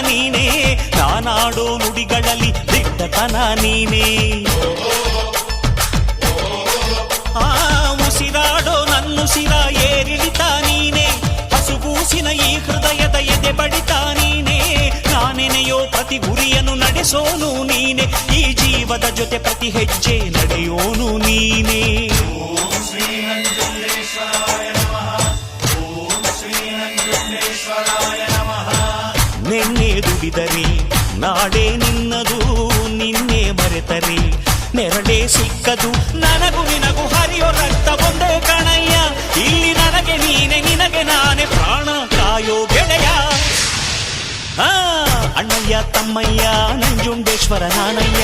ನೀನೇ, ನಾನಾಡೋ ನುಡಿಗಳಲ್ಲಿ ದಿಟ್ಟತನ ನೀನೇ. ಉಸಿರಾಡೋ ನನ್ನುಸಿರ ಏರಿಳಿತ ನೀನೇ, ಹಸುಗೂಸಿನ ಈ ಹೃದಯದ ಎದೆ ಬಡಿತ ನೀನೇ. ನಾನೆನೆಯೋ ಪ್ರತಿ ಗುರಿಯನ್ನು ನಡೆಸೋನು ನೀನೆ, ಈ ಜೀವದ ಜೊತೆ ಪ್ರತಿ ಹೆಜ್ಜೆ ನಡೆಯೋನು ನೀನೇ. ನಿನ್ನೆ ದುಡಿದರೆ ನಾಡೇ ನಿನ್ನದು, ನಿನ್ನೆ ಮರೆತರೆ ನೆರಳೇ ಸಿಕ್ಕದು. ನನಗೂ ನಿನಗೂ ಹರಿಯೋ ರಕ್ತ ಒಂದೇ ಕಣಯ್ಯ, ಇಲ್ಲಿ ನನಗೆ ನೀನೆ ನಿನಗೆ ನಾನೇ ಪ್ರಾಣ ಕಾಯೋ ಗೆಳೆಯ. ಅಣ್ಣಯ್ಯ ತಮ್ಮಯ್ಯ ನಂಜುಂಡೇಶ್ವರ ನಾನಯ್ಯ.